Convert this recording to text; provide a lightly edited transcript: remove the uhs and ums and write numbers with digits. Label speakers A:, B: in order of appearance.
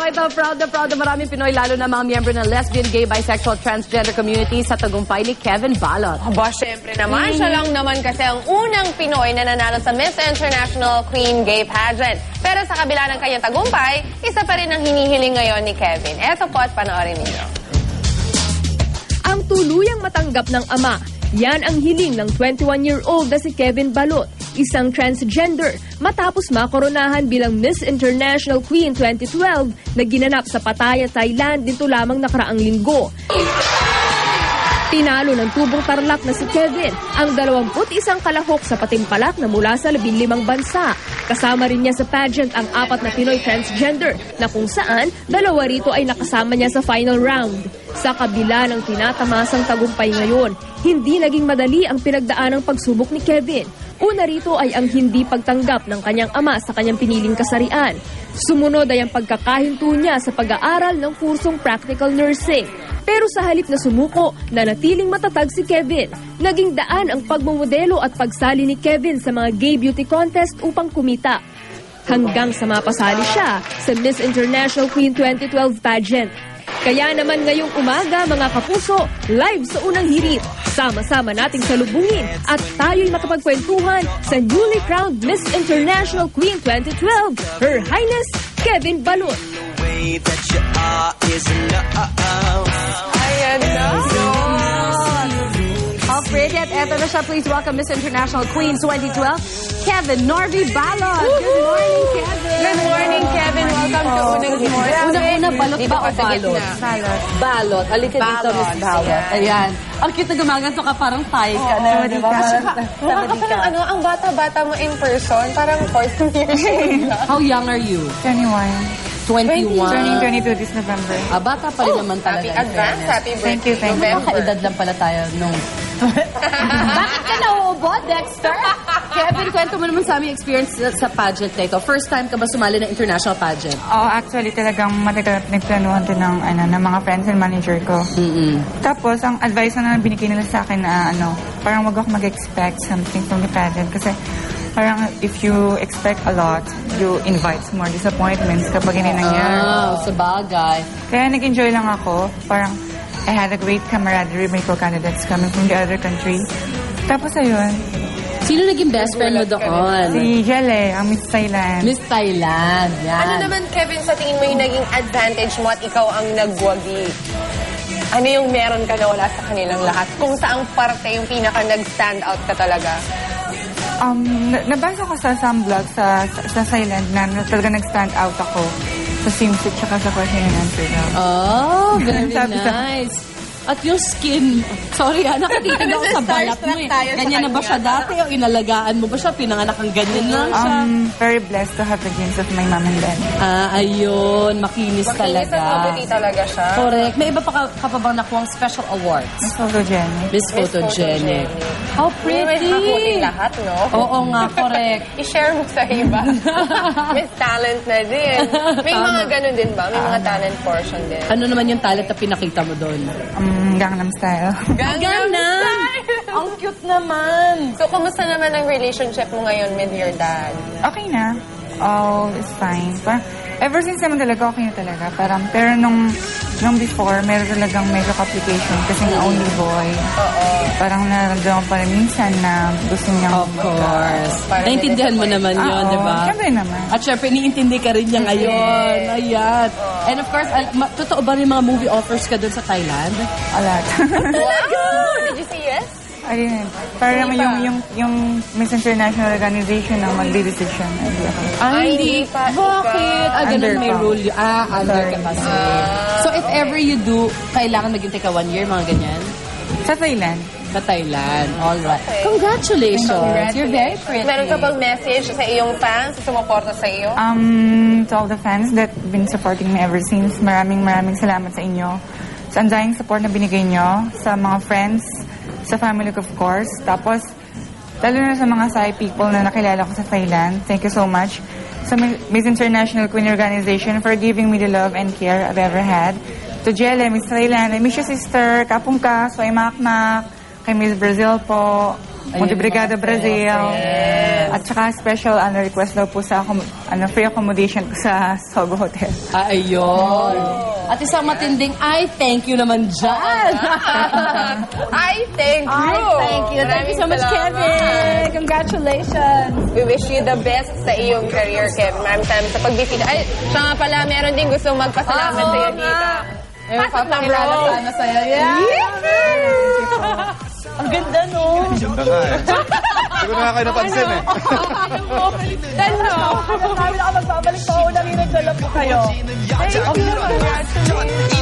A: ito, proud na maraming Pinoy, lalo na mga miyembro ng lesbian, gay, bisexual, transgender community sa tagumpay ni Kevin Balot.
B: Aba, syempre naman. Siya lang naman kasi ang unang Pinoy na nanalo sa Miss International Queen Gay Pageant. Pero sa kabila ng kanyang tagumpay, isa pa rin ang hinihiling ngayon ni Kevin. Eto po at panoorin ninyo.
C: Ang tuluyang matanggap ng ama. Yan ang hiling ng 21-year-old na si Kevin Balot, isang transgender, matapos makoronahan bilang Miss International Queen 2012 na ginanap sa Pattaya, Thailand nito lamang nakaraang linggo. Tinalo ng tubong tarlak na si Kevin ang 21 kalahok sa patimpalak na mula sa 15 bansa. Kasama rin niya sa pageant ang 4 na Pinoy transgender na kung saan 2 rito ay nakasama niya sa final round. Sa kabila ng tinatamasang tagumpay ngayon, hindi naging madali ang pinagdaanang pagsubok ni Kevin. Una rito ay ang hindi pagtanggap ng kanyang ama sa kanyang piniling kasarian. Sumunod ay ang pagkakahinto niya sa pag-aaral ng kursong practical nursing. Pero sa halip na sumuko, nanatiling matatag si Kevin. Naging daan ang pagmumodelo at pagsali ni Kevin sa mga gay beauty contest upang kumita. Hanggang sa mapasali siya sa Miss International Queen 2012 pageant. Kaya naman ngayong umaga, mga kapuso, live sa unang hirit. Sama-sama nating salubungin at tayo'y makapagkwentuhan sa newly crowned Miss International Queen 2012, Her Highness Kevin Balot.
B: Ayan na.
A: How pretty at eto na siya. Please welcome Miss International Queen 2012, Kevin Norby Balot. Good morning, Kevin.
B: Good morning, Kevin. Welcome to Unang Hirit.
A: Una-una, balot ba o balot? Balot. Halika dito, Miss Balot. Ayan. Ang cute na gumaganto ka, parang Thai ka na. Diba?
B: Mukha ka palang ang bata-bata mo in person. Parang 14 years old.
A: How young are you? 21.
D: Turning 22 this November.
A: Bata pa rin naman talaga.
B: Happy advance. Happy birthday.
D: Thank you.
A: Makaedad lang pala tayo nung... Bakit ka nauubod, Dexter? Kevin, kwento mo naman sa aming experience sa pageant na ito. First time ka ba sumali ng international pageant?
D: Oh, actually, talagang matagal nagplanuhan din ng mga friends and manager ko. Tapos, ang advice na binigay nila sa akin na parang wag ako mag-expect something from the pageant kasi parang if you expect a lot, you invite more disappointments kapag hindi nangyari.
A: Sa bagay.
D: Kaya nag-enjoy lang ako. Parang I had a great camaraderie with my co-candidates coming from the other country. Tapos ayun.
A: Sino naging best friend mo doon?
D: Si Jelle, ang Miss Thailand.
A: Miss Thailand, yan.
B: Ano naman, Kevin, sa tingin mo yung naging advantage mo at ikaw ang nagwagi? Ano yung meron ka na wala sa kanilang lahat? Kung saang parte yung pinaka nag-stand out ka talaga?
D: Nabasa ko sa some vlog sa Thailand na talaga nag-stand out ako sa swimsuit tsaka sa question and answer daw.
A: Oh, very nice. At yung skin, sorry nakatitig ako sa balat mo eh. Ganyan na ba siya dati o inalagaan mo ba siya? Pinanganak ang ganyan lang siya?
D: Very blessed to have the genes of my mom and dad.
A: Ayun. Makinis talaga.
B: Makinis at mabuti talaga siya.
A: Correct. May iba pa ka bang nakuhang special awards?
D: Miss Photogenic.
A: Miss Photogenic. How pretty!
B: May lahat, no?
A: Oo nga, correct.
B: I-share mo sa iba. Miss Talent na din. May mga ganun din ba? May mga talent portion din.
A: Ano naman yung talent na pinakita mo doon?
D: Gangnam Style.
A: Gangnam! Ang cute naman!
B: So, kumusta naman ang relationship mo ngayon with your dad?
D: Okay na. All is fine. Parang, ever since naman talaga, okay na talaga. Pero nung before, meron talagang medyo complication kasi ng only boy.
B: Oo.
D: Parang nararamdaman pa rin minsan na gusto niya.
A: Of course. Naintindihan mo naman yun, di ba?
D: Siyempre naman.
A: At syempre, niintindi ka rin niya ngayon. Ayan. And of course, totoo ba rin mga movie offers ka doon sa Thailand?
D: A lot.
B: Wow! Did you see it?
D: I didn't. Para naman yung Miss International Organization ang mag-decision.
A: Hindi pa. Bakit? Ganun may rule. Under ka kasi. So if ever you do, kailangan maghintay ka 1 year, mga ganyan?
D: Sa Thailand.
A: Sa Thailand. Alright. Congratulations. You're very pretty.
B: Meron ka bang message sa iyong fans sa sumuporta sa iyo?
D: To all the fans that been supporting me ever since, maraming salamat sa inyo. Sa andayang support na binigay nyo, sa mga friends, sa family ko of course. Tapos, lalo na sa mga Thai people na nakilala ko sa Thailand, thank you so much. Sa Miss International Queen Organization for giving me the love and care I've ever had. To Jelle, Miss Thailand, I miss you sister, kapong ka, Soy Makmak, kay Miss Brazil po, Montebrigada, Brazil. At saka special request daw po sa free accommodation ko sa Sogo Hotel.
A: Ayun. At isang matinding thank you naman dyan.
B: I thank you.
A: Thank you. Thank you so much,
B: Maraming
A: Kevin.
B: salamat.
A: Congratulations.
B: We wish you the best sa iyong career, Kevin. Maraming salamat sa pagbisita. Ay, siya nga pala, meron din gusto magpasalamat sa iyo dito.
A: Pasok na kilala sana sa'yo. Yeah. Ang ganda, no?
E: Ganda nga eh. Hindi ko na kayo napansin eh.
A: Sabi na ka magbabalik pa ako nang inagdala po kayo. Thank you.